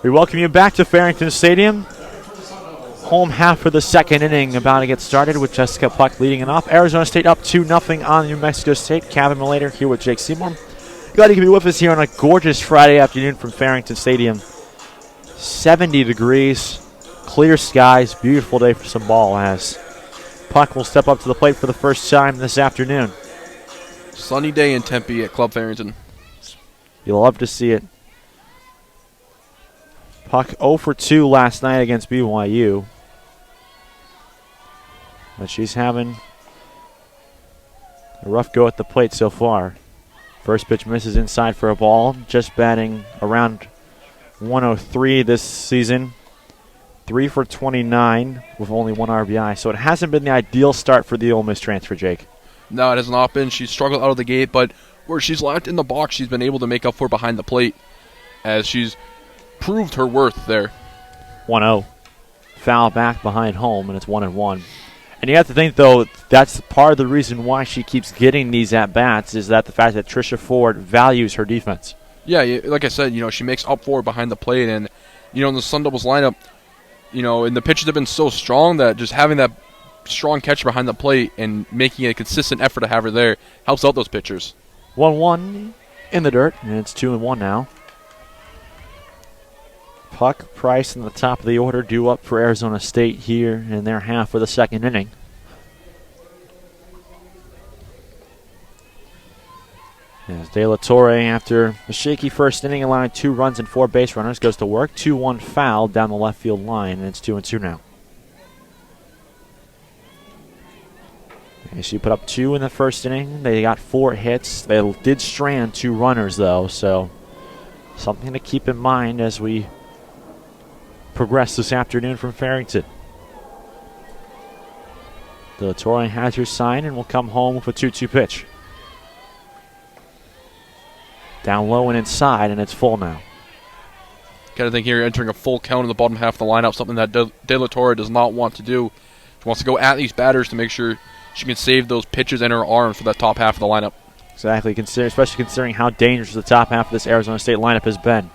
We welcome you back to Farrington Stadium. Home half of the second inning about to get started with Jessica Puck leading it off. Arizona State up 2-0 on New Mexico State. Cavan Malayter here with Jake Seymour. Glad you can be with us here on a gorgeous Friday afternoon from Farrington Stadium. 70 degrees, clear skies, beautiful day for some ball as Puck will step up to the plate for the first time this afternoon. Sunny day in Tempe at Club Farrington. You'll love to see it. Puck 0 for 2 last night against BYU. But she's having a rough go at the plate so far. First pitch misses inside for a ball. Just batting around 103 this season. 3 for 29 with only 1 RBI. So it hasn't been the ideal start for the Ole Miss transfer, Jake. No, it has not been. She's struggled out of the gate, but where she's lacked in the box, she's been able to make up for behind the plate as she's proved her worth there. 1-0. Foul back behind home, and it's 1-1. And you have to think, though, that's part of the reason why she keeps getting these at-bats is that the fact that Tricia Ford values her defense. Yeah, like I said, she makes up for it behind the plate. And, in the Sun Devils lineup, and the pitches have been so strong that just having that strong catcher behind the plate and making a consistent effort to have her there helps out those pitchers. 1-1 in the dirt, and it's 2-1 now. Puck, Price in the top of the order due up for Arizona State here in their half of the second inning. As De La Torre, after a shaky first inning, allowing 2 runs and 4 base runners, goes to work. 2-1 foul down the left field line, and it's 2-2 now. And she put up 2 in the first inning. They got 4 hits. They did strand 2 runners, though, so something to keep in mind as we progress this afternoon from Farrington. De La Torre has her sign and will come home with a 2-2 pitch. Down low and inside, and it's full now. Kind of think here, entering a full count in the bottom half of the lineup, something that De La Torre does not want to do. She wants to go at these batters to make sure she can save those pitches in her arms for that top half of the lineup. Exactly, especially considering how dangerous the top half of this Arizona State lineup has been.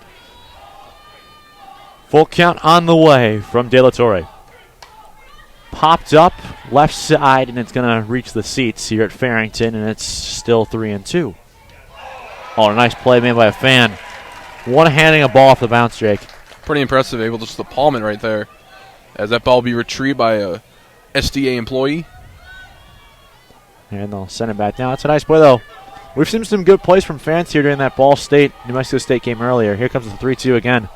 Full count on the way from De La Torre. Popped up left side, and it's going to reach the seats here at Farrington, and it's still 3-2. Oh, a nice play made by a fan. One-handing a ball off the bounce, Jake. Pretty impressive, able just to palm it right there. As that ball will be retrieved by a SDA employee. And they'll send it back down. That's a nice play, though. We've seen some good plays from fans here during that Ball State, New Mexico State game earlier. Here comes the 3-2 again.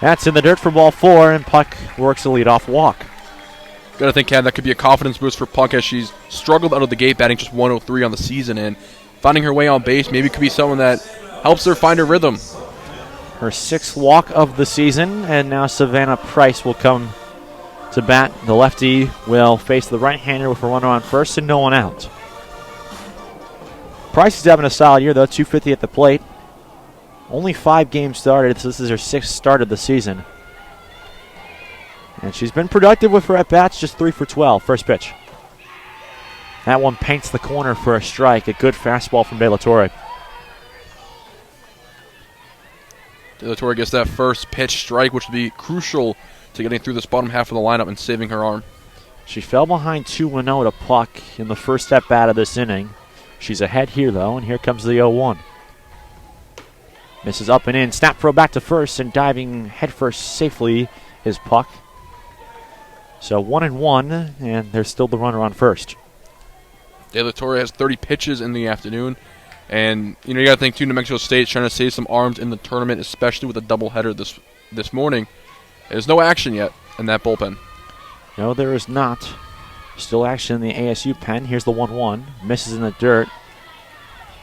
That's in the dirt for ball 4, and Puck works a leadoff walk. Got to think, Ken, that could be a confidence boost for Puck as she's struggled out of the gate, batting just 103 on the season, and finding her way on base maybe could be someone that helps her find her rhythm. Her 6th walk of the season, and now Savannah Price will come to bat. The lefty will face the right-hander with a runner on first and no one out. Price is having a solid year, though, 250 at the plate. Only 5 games started, so this is her 6th start of the season. And she's been productive with her at-bats, just 3 for 12. First pitch. That one paints the corner for a strike. A good fastball from De La Torre. De La Torre gets that first pitch strike, which would be crucial to getting through this bottom half of the lineup and saving her arm. She fell behind 2-0 to Puck in the first at-bat of this inning. She's ahead here, though, and here comes the 0-1. Misses up and in. Snap throw back to first, and diving headfirst safely is Puck. So 1-1, and there's still the runner on first. De La Torre has 30 pitches in the afternoon. And, you got to think, too, New Mexico State's trying to save some arms in the tournament, especially with a doubleheader this morning. There's no action yet in that bullpen. No, there is not. Still action in the ASU pen. Here's the 1-1. Misses in the dirt.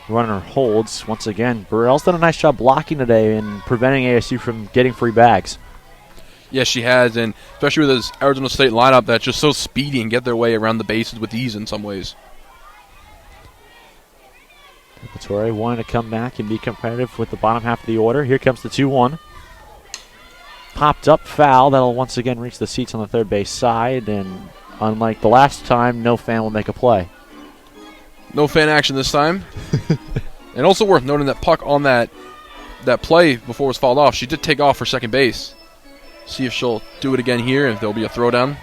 Runner holds once again. Burrell's done a nice job blocking today and preventing ASU from getting free bags. Yes, she has, and especially with this Arizona State lineup that's just so speedy and get their way around the bases with ease in some ways. La Torre wanting to come back and be competitive with the bottom half of the order. Here comes the 2-1. Popped up foul. That'll once again reach the seats on the third base side, and unlike the last time, no fan will make a play. No fan action this time. And also worth noting that Puck on that that play before it was fouled off, she did take off for second base. See if she'll do it again here, if there'll be a throwdown.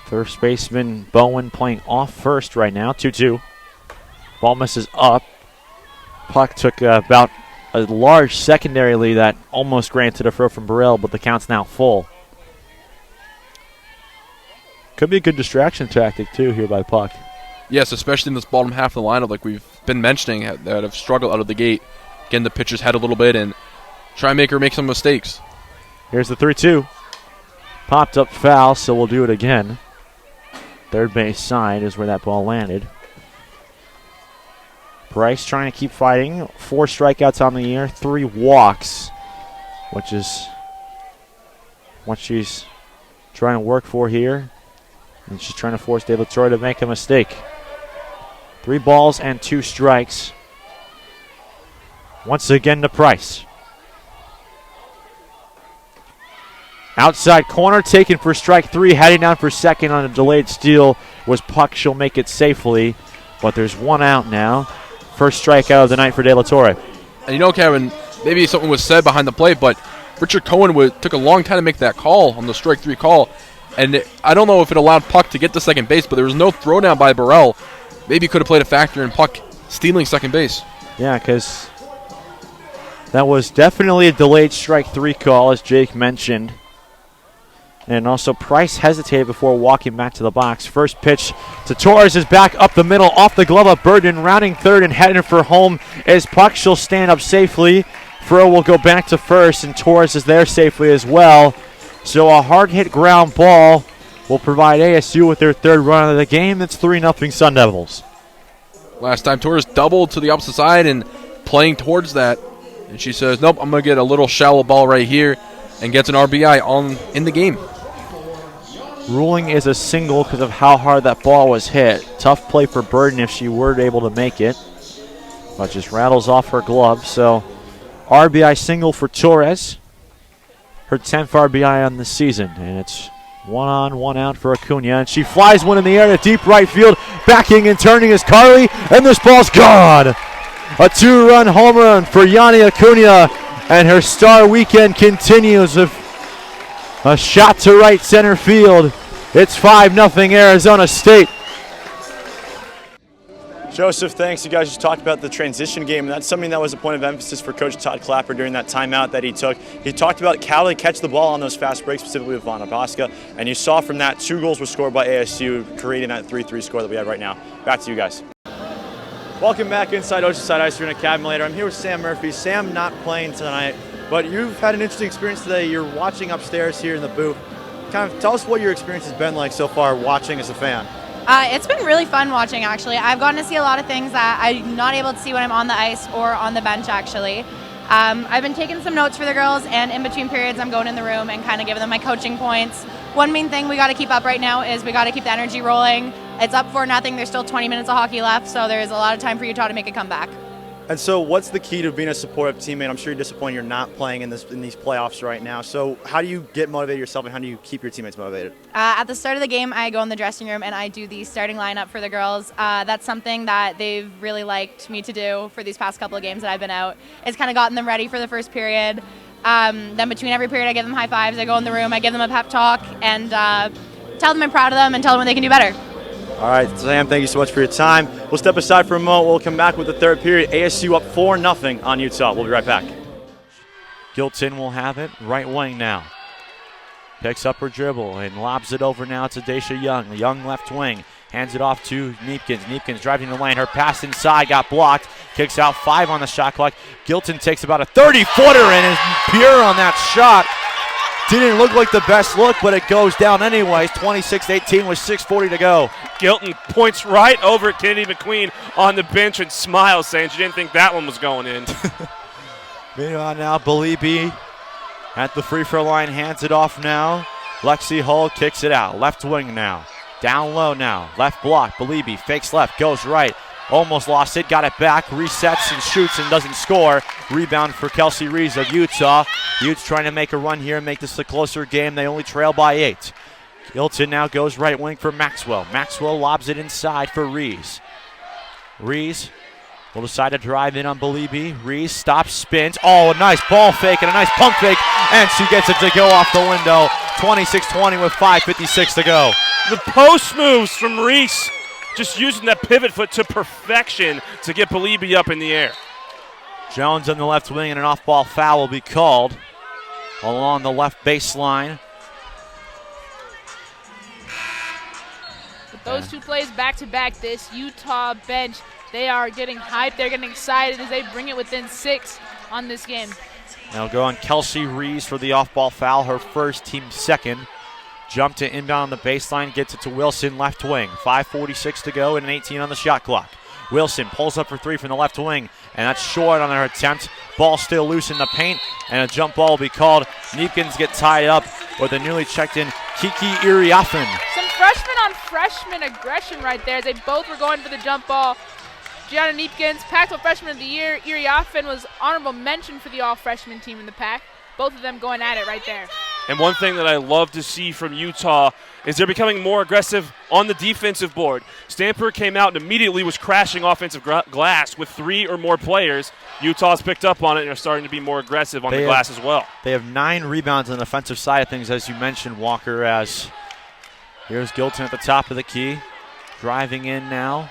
First baseman Bowen playing off first right now, 2-2. Ball misses up. Puck took about a large secondary lead that almost granted a throw from Burrell, but the count's now full. Could be a good distraction tactic, too, here by Puck. Yes, especially in this bottom half of the lineup, like we've been mentioning, that have struggled out of the gate. Getting the pitcher's head a little bit and try and make her make some mistakes. Here's the 3-2. Popped up foul, so we'll do it again. Third base side is where that ball landed. Price trying to keep fighting. 4 strikeouts on the year, 3 walks, which is what she's trying to work for here. And she's trying to force De La Torre to make a mistake. 3 balls and 2 strikes. Once again to Price. Outside corner taken for strike 3. Heading down for second on a delayed steal was Puck. She'll make it safely. But there's 1 out now. First strikeout of the night for De La Torre. And you know, Kevin, maybe something was said behind the plate, but Richard Cohen took a long time to make that call on the strike 3 call. And I don't know if it allowed Puck to get to second base, but there was no throwdown by Burrell. Maybe could have played a factor in Puck stealing second base. Yeah, because that was definitely a delayed strike 3 call, as Jake mentioned. And also Price hesitated before walking back to the box. First pitch to Torres is back up the middle, off the glove of Burden, rounding third and heading for home is Puck. She'll stand up safely. Furrow will go back to first, and Torres is there safely as well. So a hard-hit ground ball will provide ASU with their 3rd run of the game. It's 3-0 Sun Devils. Last time Torres doubled to the opposite side and playing towards that. And she says, nope, I'm going to get a little shallow ball right here, and gets an RBI in the game. Ruling is a single because of how hard that ball was hit. Tough play for Burden if she were able to make it. But just rattles off her glove. So RBI single for Torres. Her 10th RBI on the season. And it's 1 on, 1 out for Acuna. And she flies one in the air to deep right field. Backing and turning is Carly. And this ball's gone. A 2-run home run for Yanni Acuna. And her star weekend continues with a shot to right center field. It's 5-0 Arizona State. Joseph, thanks. You guys just talked about the transition game, and that's something that was a point of emphasis for Coach Todd Clapper during that timeout that he took. He talked about how to catch the ball on those fast breaks, specifically with Vana Bosca, and you saw from that 2 goals were scored by ASU, creating that 3-3 score that we have right now. Back to you guys. Welcome back inside Oceanside Ice Arena, Cavan Malayter. I'm here with Sam Murphy. Sam not playing tonight, but you've had an interesting experience today. You're watching upstairs here in the booth. Kind of tell us what your experience has been like so far watching as a fan. It's been really fun watching, actually. I've gotten to see a lot of things that I'm not able to see when I'm on the ice or on the bench, actually. I've been taking some notes for the girls, and in between periods I'm going in the room and kind of giving them my coaching points. One main thing we got to keep up right now is we got to keep the energy rolling. It's up 4-0. There's still 20 minutes of hockey left, so there's a lot of time for Utah to make a comeback. And so what's the key to being a supportive teammate? I'm sure you're disappointed you're not playing in these playoffs right now. So how do you get motivated yourself, and how do you keep your teammates motivated? At the start of the game, I go in the dressing room and I do the starting lineup for the girls. That's something that they've really liked me to do for these past couple of games that I've been out. It's kind of gotten them ready for the first period. Then between every period, I give them high fives. I go in the room, I give them a pep talk, and tell them I'm proud of them and tell them what they can do better. All right, Sam, thank you so much for your time. We'll step aside for a moment. We'll come back with the 3rd period. ASU up 4-0 on Utah. We'll be right back. Gilton will have it. Right wing now. Picks up her dribble and lobs it over now to Daisha Young. The Young left wing. Hands it off to Neepkins. Neepkins driving the lane. Her pass inside got blocked. Kicks out 5 on the shot clock. Gilton takes about a 30-footer and is pure on that shot. Didn't look like the best look, but it goes down anyways. 26-18 with 6:40 to go. Gilton points right over at Kennedy McQueen on the bench and smiles, saying she didn't think that one was going in. Meanwhile now, Belibi at the free throw line, hands it off now. Lexi Hull kicks it out. Left wing now. Down low now. Left block. Belibi fakes left, goes right. Almost lost it, got it back, resets and shoots and doesn't score. Rebound for Kelsey Reeves of Utah. Utes trying to make a run here and make this a closer game. They only trail by 8. Hilton now goes right wing for Maxwell. Maxwell lobs it inside for Reeves. Reeves will decide to drive in on Belibi. Reese stops, spins. Oh, a nice ball fake and a nice pump fake, and she gets it to go off the window. 26-20 with 5:56 to go. The post moves from Reese, just using that pivot foot to perfection to get Belibi up in the air. Jones on the left wing, and an off-ball foul will be called along the left baseline. With those two plays back-to-back, this Utah bench, they are getting hyped. They're getting excited as they bring it within 6 on this game. Now go on Kelsey Rees for the off-ball foul, her first, team second. Jump to inbound on the baseline, gets it to Wilson, left wing. 5:46 to go and an 18 on the shot clock. Wilson pulls up for 3 from the left wing, and that's short on her attempt. Ball still loose in the paint, and a jump ball will be called. Neepkins get tied up with a newly checked-in Kiki Iriafen. Some freshman-on-freshman aggression right there. They both were going for the jump ball. Gianna Neepkins, Pac-12 Freshman of the Year. Iriafen was honorable mention for the all-freshman team in the Pac. Both of them going at it right there. And one thing that I love to see from Utah is they're becoming more aggressive on the defensive board. Stanford came out and immediately was crashing offensive glass with 3 or more players. Utah's picked up on it and are starting to be more aggressive on the glass as well. They have 9 rebounds on the offensive side of things, as you mentioned, Walker, as here's Gilton at the top of the key. Driving in now.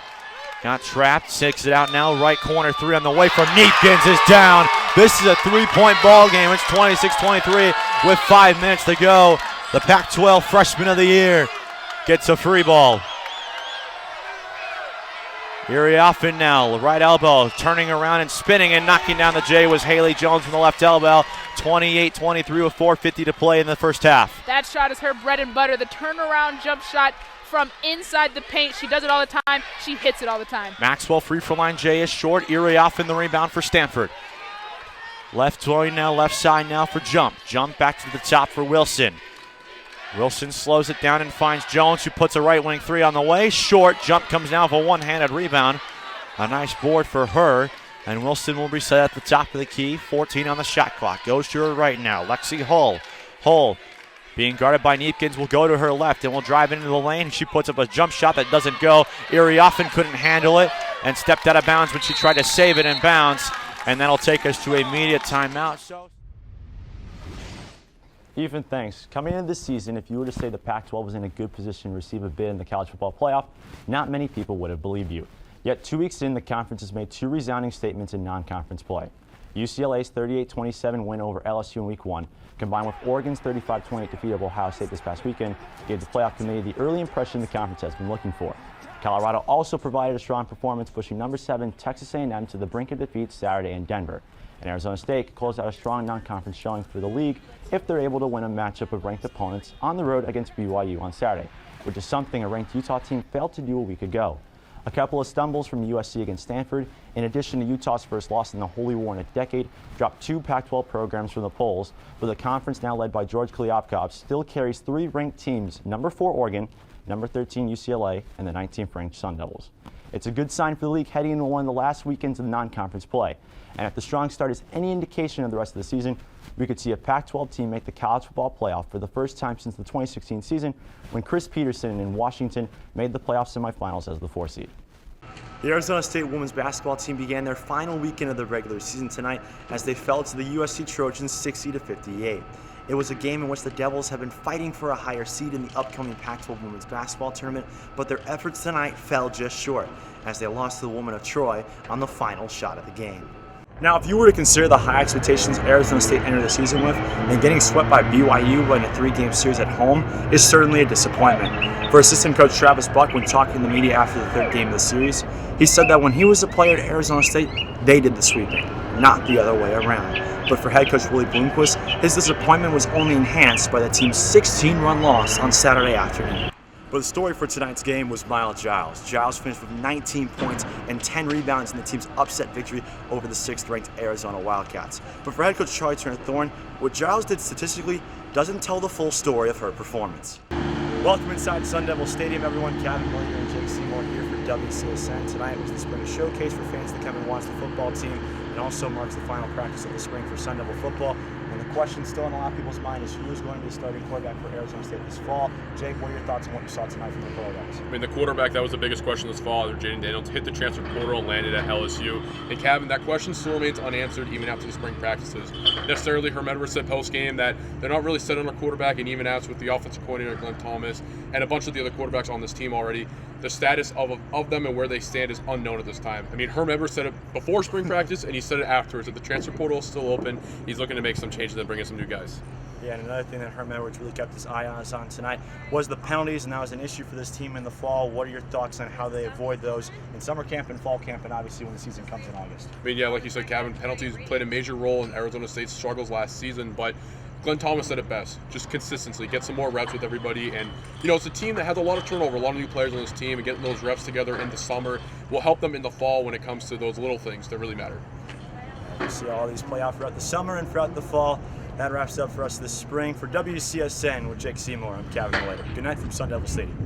Got trapped, 6 it out now, right corner 3 on the way from Neepkins is down. This is a 3-point ball game. It's 26-23 with 5 minutes to go. The Pac-12 Freshman of the Year gets a free ball. Iriafen now, right elbow, turning around and spinning and knocking down the J was Haley Jones from the left elbow. 28-23 with 4:50 to play in the first half. That shot is her bread and butter, the turnaround jump shot from inside the paint. She does it all the time. She hits it all the time. Maxwell free from line. J is short. Iriafen the rebound for Stanford. Left throwing now, left side now for Jump. Jump back to the top for Wilson. Wilson slows it down and finds Jones, who puts a right wing 3 on the way. Short. Jump comes down for a one-handed rebound. A nice board for her. And Wilson will be set at the top of the key. 14 on the shot clock. Goes to her right now. Lexi Hull. Hull, being guarded by Neepkins, will go to her left and will drive into the lane. She puts up a jump shot that doesn't go. Iriafen couldn't handle it and stepped out of bounds when she tried to save it in bounds. And that'll take us to a immediate timeout. Ethan, thanks. Coming into this season, if you were to say the Pac-12 was in a good position to receive a bid in the college football playoff, not many people would have believed you. Yet 2 weeks in, the conference has made 2 resounding statements in non-conference play. UCLA's 38-27 win over LSU in Week 1, combined with Oregon's 35-28 defeat of Ohio State this past weekend, gave the playoff committee the early impression the conference has been looking for. Colorado also provided a strong performance, pushing number 7 Texas A&M to the brink of defeat Saturday in Denver. And Arizona State closed out a strong non-conference showing for the league if they're able to win a matchup of ranked opponents on the road against BYU on Saturday, which is something a ranked Utah team failed to do a week ago. A couple of stumbles from USC against Stanford, in addition to Utah's first loss in the Holy War in a decade, dropped 2 Pac-12 programs from the polls, but the conference now led by George Kliavkoff still carries 3 ranked teams, number 4 Oregon, number 13 UCLA, and the 19th ranked Sun Devils. It's a good sign for the league heading into one of the last weekends of the non-conference play. And if the strong start is any indication of the rest of the season, we could see a Pac-12 team make the college football playoff for the first time since the 2016 season, when Chris Peterson in Washington made the playoff semifinals as the 4 seed. The Arizona State women's basketball team began their final weekend of the regular season tonight as they fell to the USC Trojans 60-58. It was a game in which the Devils have been fighting for a higher seed in the upcoming Pac-12 women's basketball tournament, but their efforts tonight fell just short as they lost to the women of Troy on the final shot of the game. Now, if you were to consider the high expectations Arizona State entered the season with, and getting swept by BYU in a 3-game series at home is certainly a disappointment. For assistant coach Travis Buck, when talking to the media after the 3rd game of the series, he said that when he was a player at Arizona State, they did the sweeping, not the other way around. But for head coach Willie Bloomquist, his disappointment was only enhanced by the team's 16-run loss on Saturday afternoon. But the story for tonight's game was Miles Giles. Giles finished with 19 points and 10 rebounds in the team's upset victory over the 6th-ranked Arizona Wildcats. But for head coach Charlie Turner-Thorne, what Giles did statistically doesn't tell the full story of her performance. Welcome inside Sun Devil Stadium, everyone. Cavan Malayter and Jake Seymour here for WCSN. Tonight was the spring showcase for fans to come and watch the football team, and also marks the final practice of the spring for Sun Devil football. And the question still in a lot of people's mind is who is going to be the starting quarterback for Arizona State this fall. Jake, what are your thoughts on what you saw tonight from the quarterbacks? I mean, the quarterback, that was the biggest question this fall. Jaden Daniels hit the transfer portal and landed at LSU. And Cavan, that question still remains unanswered even after the spring practices. Necessarily, Herm Edwards said post-game that they're not really set on a quarterback, and even as with the offensive coordinator, Glenn Thomas, and a bunch of the other quarterbacks on this team already, the status of them and where they stand is unknown at this time. I mean, Herm Edwards said it before spring practice, and he said it afterwards, that the transfer portal is still open. He's looking to make some changes and bring in some new guys. Yeah, and another thing that Herm Edwards really kept his eye on us on tonight was the penalties, and that was an issue for this team in the fall. What are your thoughts on how they avoid those in summer camp and fall camp, and obviously when the season comes in August? I mean, yeah, like you said, Cavan, penalties played a major role in Arizona State's struggles last season, but Glenn Thomas said it best, just consistency, get some more reps with everybody. And, you know, it's a team that has a lot of turnover, a lot of new players on this team, and getting those reps together in the summer will help them in the fall when it comes to those little things that really matter. We'll see all these play out throughout the summer and throughout the fall. That wraps up for us this spring. For WCSN with Jake Seymour, I'm Cavan Malayter. Good night from Sun Devil Stadium.